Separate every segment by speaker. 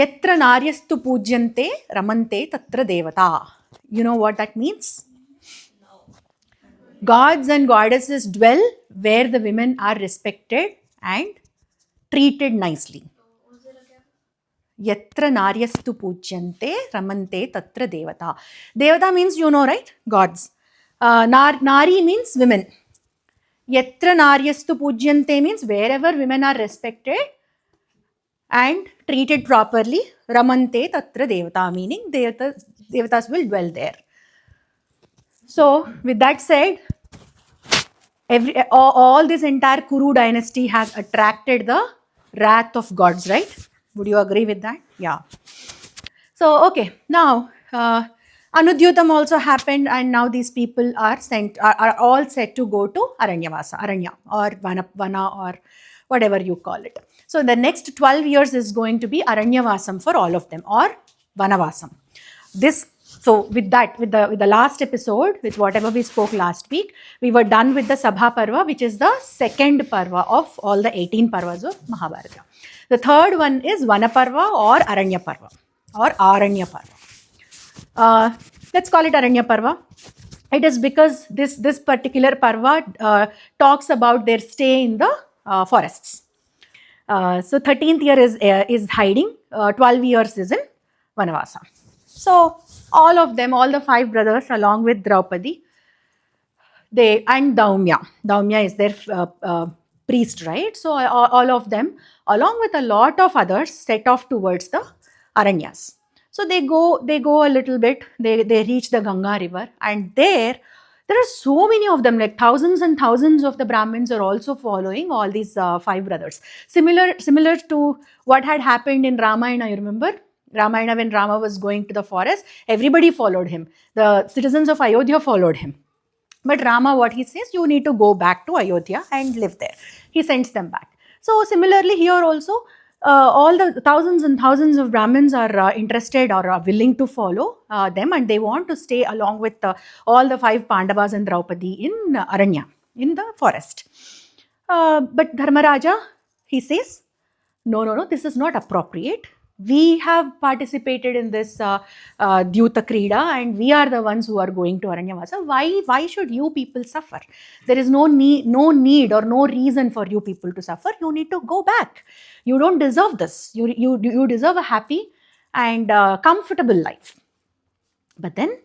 Speaker 1: Yatra naryastu pujyante ramante tatra devata. You know what that means? Gods and goddesses dwell where the women are respected and treated nicely. Yatra naryastu pujyante ramante tatra devata. Devata means, you know, right? Gods. Nari means women. Yatra naryastu pujyante means wherever women are respected and treated properly, ramante tatra devata, meaning devatas will dwell there. So, with that said, all this entire Kuru dynasty has attracted the wrath of gods, right? Would you agree with that? Yeah. So, okay, now Anudyutam also happened, and now these people are all set to go to Aranya or Vana or whatever you call it. So, the next 12 years is going to be Aranyavasam for all of them, or Vanavasam. So with the last episode, with whatever we spoke last week, we were done with the Sabha Parva, which is the second Parva of all the 18 Parvas of Mahabharata. The third one is Vana Parva or Aranya Parva or Aranya Parva. Let's call it Aranya Parva. It is because this particular Parva talks about their stay in the forests. So 13th year is hiding, 12 years is in Vanavasa. So all of them, all the 5 brothers along with Draupadi, and Daumya is their priest, right? So all of them along with a lot of others set off towards the Aranyas. So they go a little bit, they reach the Ganga river, and there are so many of them, like thousands and thousands of the Brahmins are also following all these 5 brothers. Similar to what had happened in Ramayana, you remember? Ramayana, when Rama was going to the forest, everybody followed him. The citizens of Ayodhya followed him. But Rama, what he says, you need to go back to Ayodhya and live there. He sends them back. So similarly here also, all the thousands and thousands of Brahmins are interested or are willing to follow them, and they want to stay along with all the 5 Pandavas and Draupadi in Aranya, in the forest. But Dharmaraja, he says, no, this is not appropriate. We have participated in this Dyuta Krida, and we are the ones who are going to Aranyavasa. Why should you people suffer? There is no need or no reason for you people to suffer. You need to go back. You don't deserve this. You deserve a happy and comfortable life. But then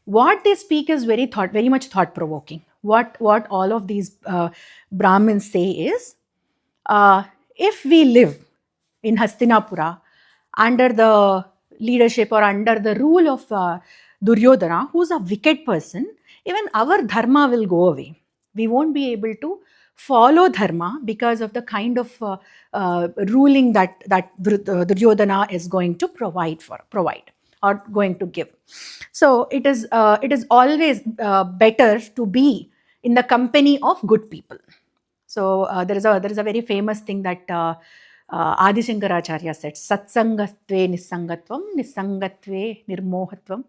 Speaker 1: what they speak is very much thought provoking. What all of these Brahmins say is, if we live in Hastinapura under the leadership or under the rule of Duryodhana, who's a wicked person, even our dharma will go away. We won't be able to follow dharma because of the kind of ruling that Duryodhana is going to provide or going to give. So it is always better to be in the company of good people. So there is a very famous thing that Adi Shankaracharya said, Satsangatve Nissangatvam, Nissangatve Nirmohatvam,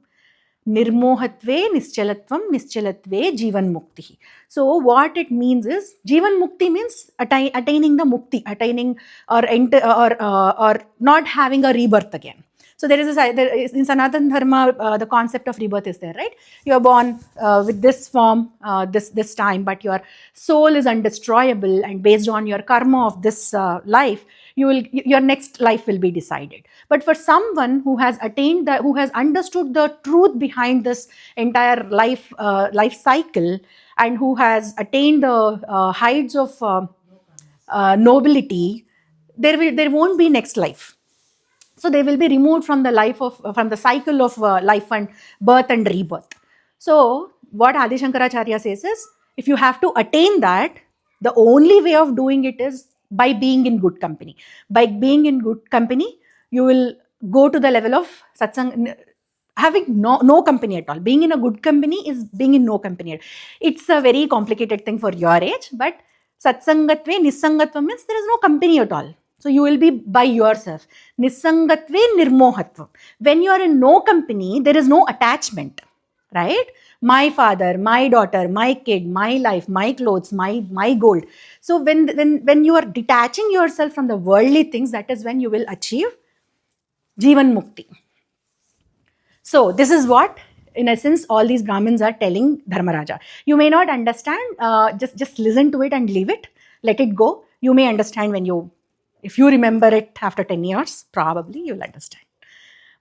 Speaker 1: Nirmohatve Nischalatvam, Nischalatve Jivan Mukti. So what it means is, Jivan Mukti means attaining the Mukti, attaining or not having a rebirth again. So there is in Sanatana Dharma, the concept of rebirth is there, right? You are born with this form, this time, but your soul is undestroyable, and based on your karma of this life, your next life will be decided. But for someone who has attained who has understood the truth behind this entire life cycle, and who has attained the heights of nobility, there won't be next life. So they will be removed from the cycle of life and birth and rebirth. So what Adi Shankaracharya says is, if you have to attain that, the only way of doing it is by being in good company. By being in good company, you will go to the level of satsang, having no company at all. Being in a good company is being in no company. It's a very complicated thing for your age, but satsangatve nissangatva means there is no company at all. So you will be by yourself. Nissangatve nirmohatvam. When you are in no company, there is no attachment, right? My father, my daughter, my kid, my life, my clothes, my gold. So when you are detaching yourself from the worldly things, that is when you will achieve Jivan Mukti. So this is what, in essence, all these Brahmins are telling Dharmaraja. You may not understand, just listen to it and leave it, let it go. You may understand if you remember it after 10 years, probably you'll understand.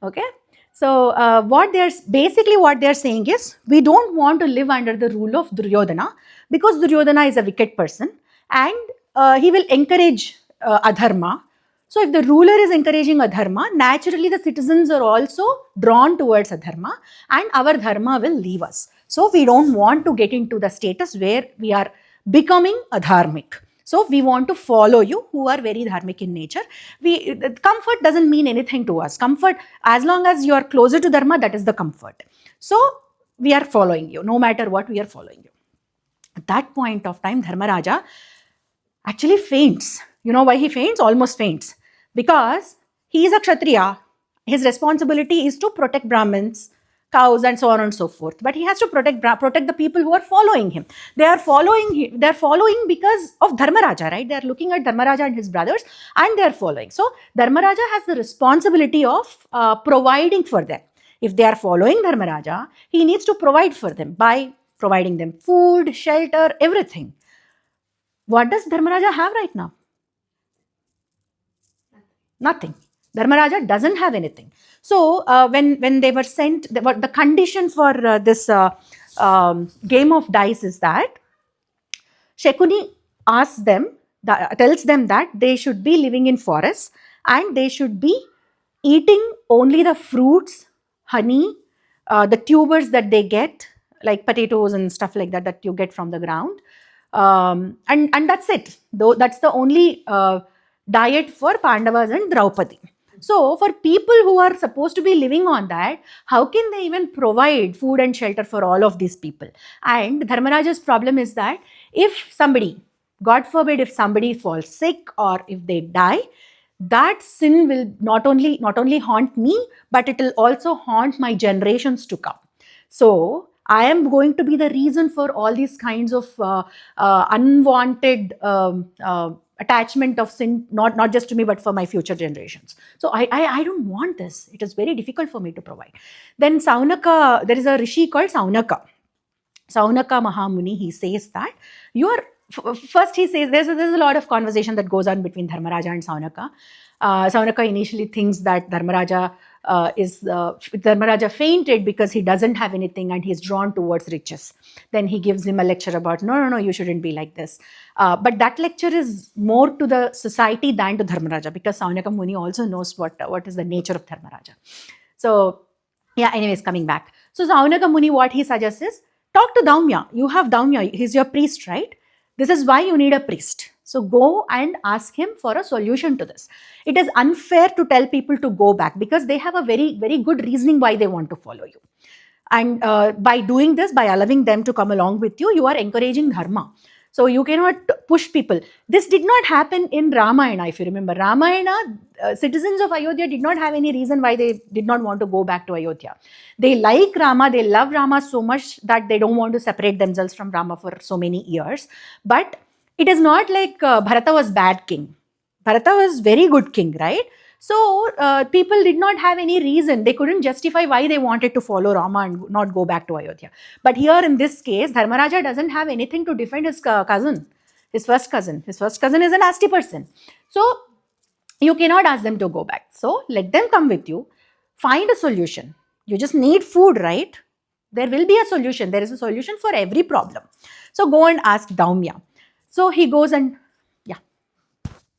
Speaker 1: Okay. So what they're saying is, we don't want to live under the rule of Duryodhana, because Duryodhana is a wicked person and he will encourage adharma. So if the ruler is encouraging adharma, naturally the citizens are also drawn towards adharma and our dharma will leave us. So we don't want to get into the status where we are becoming adharmic. So we want to follow you who are very dharmic in nature. Comfort doesn't mean anything to us. Comfort, as long as you are closer to dharma, that is the comfort. So we are following you, no matter what, we are following you. At that point of time, Dharmaraja actually faints. You know why he faints? Almost faints. Because he is a Kshatriya. His responsibility is to protect Brahmins, cows, and so on and so forth. But he has to protect the people who are following him. They are following him. They are following because of Dharmaraja, right? They are looking at Dharmaraja and his brothers, and they are following. So Dharmaraja has the responsibility of providing for them. If they are following Dharmaraja, he needs to provide for them by providing them food, shelter, everything. What does Dharmaraja have right now? Nothing. Dharmaraja doesn't have anything. So when they were sent, the condition for this game of dice is that Shekuni asks them, tells them that they should be living in forests and they should be eating only the fruits, honey, the tubers that they get, like potatoes and stuff like that you get from the ground. And that's it. Though that's the only diet for Pandavas and Draupadi. So for people who are supposed to be living on that, how can they even provide food and shelter for all of these people? And Dharmaraja's problem is that if somebody, God forbid, if somebody falls sick or if they die, that sin will not only haunt me, but it will also haunt my generations to come. So I am going to be the reason for all these kinds of unwanted attachment of sin, not just to me, but for my future generations. So I don't want this. It is very difficult for me to provide. Then Saunaka, there is a rishi called Saunaka. Saunaka Mahamuni, he says that first he says, there's a lot of conversation that goes on between Dharmaraja and Saunaka. Saunaka initially thinks that Dharmaraja fainted because he doesn't have anything and he's drawn towards riches. Then he gives him a lecture about, no, you shouldn't be like this. But that lecture is more to the society than to Dharmaraja, because Saunaka Muni also knows what is the nature of Dharmaraja. So yeah, anyways, coming back. So Saunaka Muni, what he suggests is, talk to Daumya. You have Daumya, he's your priest, right? This is why you need a priest. So go and ask him for a solution to this. It is unfair to tell people to go back because they have a very, very good reasoning why they want to follow you. And by doing this, by allowing them to come along with you, you are encouraging dharma. So you cannot push people. This did not happen in Ramayana, if you remember. Ramayana, citizens of Ayodhya did not have any reason why they did not want to go back to Ayodhya. They like Rama, they love Rama so much that they don't want to separate themselves from Rama for so many years. But it is not like Bharata was bad king. Bharata was very good king, right? So people did not have any reason. They couldn't justify why they wanted to follow Rama and not go back to Ayodhya. But here in this case, Dharmaraja doesn't have anything to defend his cousin, his first cousin. His first cousin is a nasty person. So you cannot ask them to go back. So let them come with you. Find a solution. You just need food, right? There will be a solution. There is a solution for every problem. So go and ask Daumya. So he goes and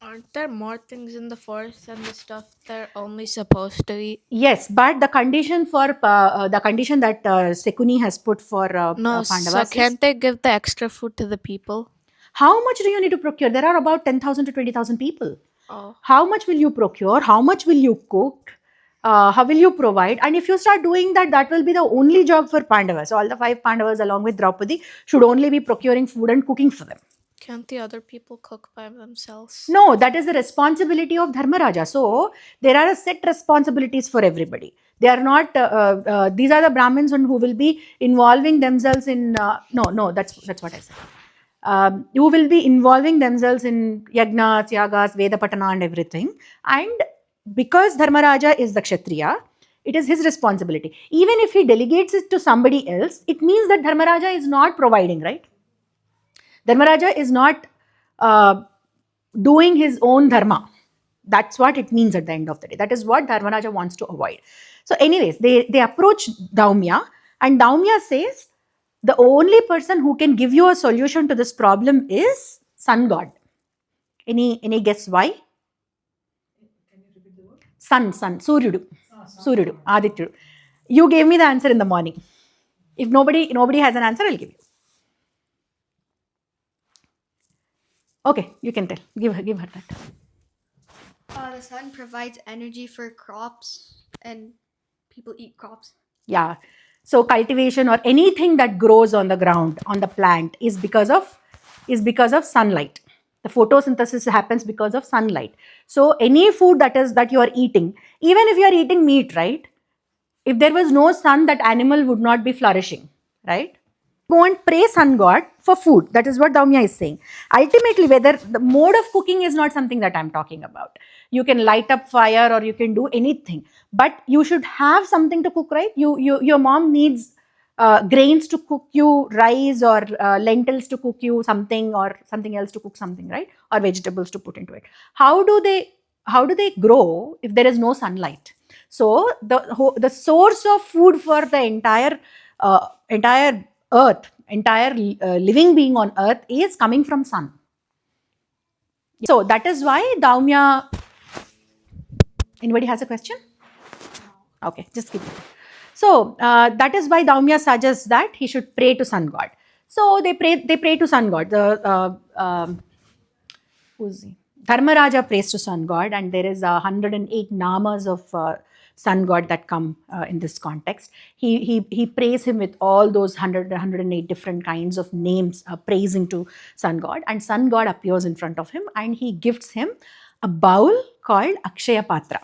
Speaker 2: aren't there more things in the forest than the stuff they're only supposed to eat?
Speaker 1: Yes, but the condition that Sekuni has put for
Speaker 2: No,
Speaker 1: Pandavas
Speaker 2: so can't they give the extra food to the people?
Speaker 1: How much do you need to procure? There are about 10,000 to 20,000 people.
Speaker 2: Oh.
Speaker 1: How much will you procure? How much will you cook? How will you provide? And if you start doing that, that will be the only job for Pandavas. So all the 5 Pandavas along with Draupadi should only be procuring food and cooking for them.
Speaker 2: Can't the other people cook by themselves?
Speaker 1: No, that is the responsibility of Dharmaraja. So there are set responsibilities for everybody. They are not, these are the Brahmins who will be involving themselves in, no, that's what I said. Who will be involving themselves in yagnas, yagas, Veda Patana and everything. And because Dharmaraja is the Kshatriya, it is his responsibility. Even if he delegates it to somebody else, it means that Dharmaraja is not providing, right? Dharmaraja is not doing his own dharma. That's what it means at the end of the day. That is what Dharmaraja wants to avoid. So, anyways, they approach Daumya, and Daumya says, the only person who can give you a solution to this problem is sun god. Any guess why? Sun, Suryudu. Suryudu, Adityudu. You gave me the answer in the morning. If nobody has an answer, I'll give you. Okay, you can tell. Give her that.
Speaker 3: The sun provides energy for crops, and people eat crops.
Speaker 1: Yeah. So cultivation or anything that grows on the ground, on the plant, is because of sunlight. The photosynthesis happens because of sunlight. So any food that you are eating, even if you are eating meat, right? If there was no sun, that animal would not be flourishing, right? Go and pray sun god for food. That is what Daumya is saying. Ultimately, whether the mode of cooking is not something that I'm talking about. You can light up fire or you can do anything, but you should have something to cook, right? Your mom needs grains to cook you rice, or lentils to cook you something, or something else to cook something, right? Or vegetables to put into it. How do they grow if there is no sunlight? So the source of food for the entire earth, entire living being on earth is coming from sun. So that is why Daumya. Anybody has a question? Okay, just keep it. So that is why Daumya suggests that he should pray to sun god. So they pray to sun god. Who's he? Dharmaraja prays to sun god, and there is 108 namas of sun god that come in this context. He prays him with all those 108 different kinds of names, praising to sun god, and sun god appears in front of him and he gifts him a bowl called Akshaya Patra.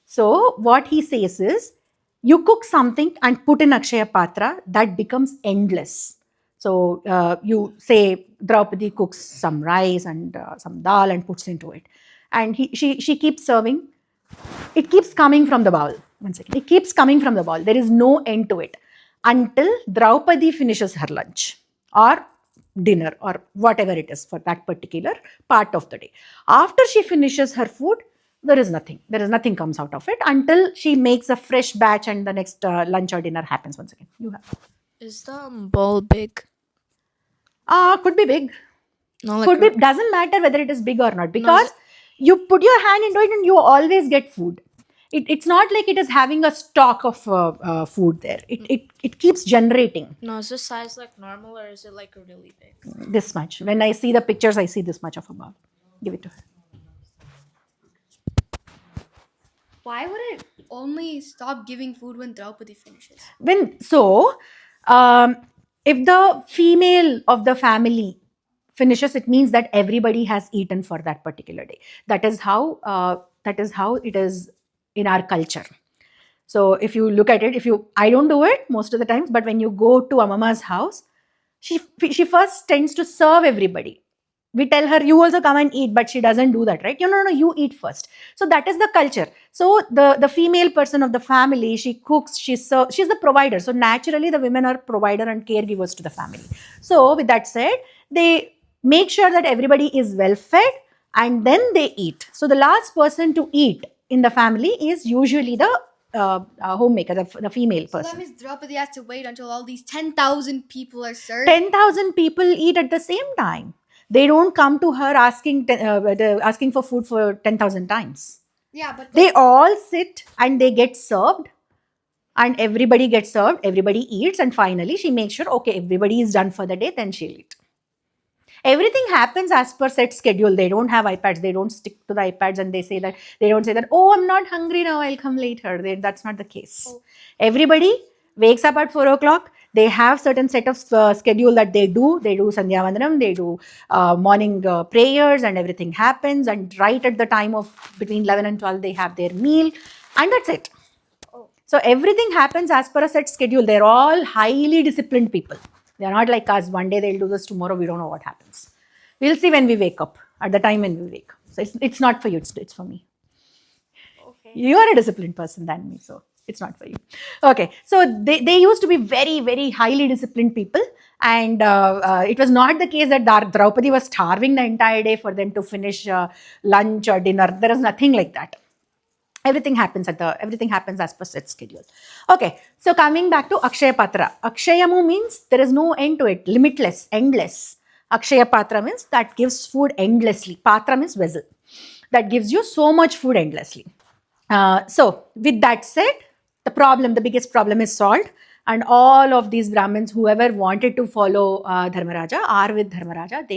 Speaker 1: So what he says is, you cook something and put in Akshaya Patra, that becomes endless. So you say Draupadi cooks some rice and some dal and puts into it, and she keeps serving. It keeps coming from the bowl. One second. It keeps coming from the bowl. There is no end to it until Draupadi finishes her lunch or dinner or whatever it is for that particular part of the day. After she finishes her food, there is nothing. There is nothing comes out of it until she makes a fresh batch and the next lunch or dinner happens once again. You have.
Speaker 2: Is the bowl big?
Speaker 1: Could be big.
Speaker 2: No,
Speaker 1: Could be. Doesn't matter whether it is big or not, because you put your hand into it and you always get food. It's not like it is having a stock of food there. It keeps generating.
Speaker 2: No, is this size like normal or is it like really big?
Speaker 1: This much. When I see the pictures, I see this much of a bowl. Give it to her.
Speaker 3: Why would it only stop giving food when Draupadi finishes?
Speaker 1: If the female of the family finishes, it means that everybody has eaten for that particular day. That is how it is in our culture. So if you look at it, I don't do it most of the times, but when you go to Amama's house, she first tends to serve everybody. We tell her, you also come and eat, but she doesn't do that, right? No, you eat first. So that is the culture. So the female person of the family, she cooks, she's the provider. So naturally, the women are provider and caregivers to the family. So with that said, they make sure that everybody is well fed and then they eat. So the last person to eat in the family is usually the homemaker, the female person.
Speaker 3: So that means Draupadi has to wait until all these 10,000 people are served.
Speaker 1: 10,000 people eat at the same time. They don't come to her asking for food for 10,000 times.
Speaker 3: Yeah, but
Speaker 1: they all sit and they get served, and everybody gets served, everybody eats, and finally she makes sure, okay, everybody is done for the day, then she'll eat. Everything happens as per set schedule. They don't have iPads. They don't stick to the iPads and they don't say that, oh, I'm not hungry now, I'll come later. That's not the case. Oh. Everybody wakes up at 4 o'clock. They have certain set of schedule that they do. They do Sandhya Vandanam, they do morning prayers, and everything happens. And right at the time of between 11 and 12, they have their meal, and that's it. Oh. So everything happens as per a set schedule. They're all highly disciplined people. They're not like us. One day they'll do this, tomorrow we don't know what happens. We'll see when we wake up, at the time when we wake. So it's not for you, it's for me. You are a disciplined person than me, so it's not for you. Okay, so they used to be very, very highly disciplined people, and it was not the case that Draupadi was starving the entire day for them to finish lunch or dinner. There is nothing like that. Everything happens as per set schedule. Okay, so coming back to Akshaya Patra. Akshayamu means there is no end to it, limitless, endless. Akshaya Patra means that gives food endlessly. Patra means vessel. That gives you so much food endlessly. So with that said, the biggest problem is solved, and all of these Brahmins, whoever wanted to follow Dharmaraja, are with Dharmaraja. They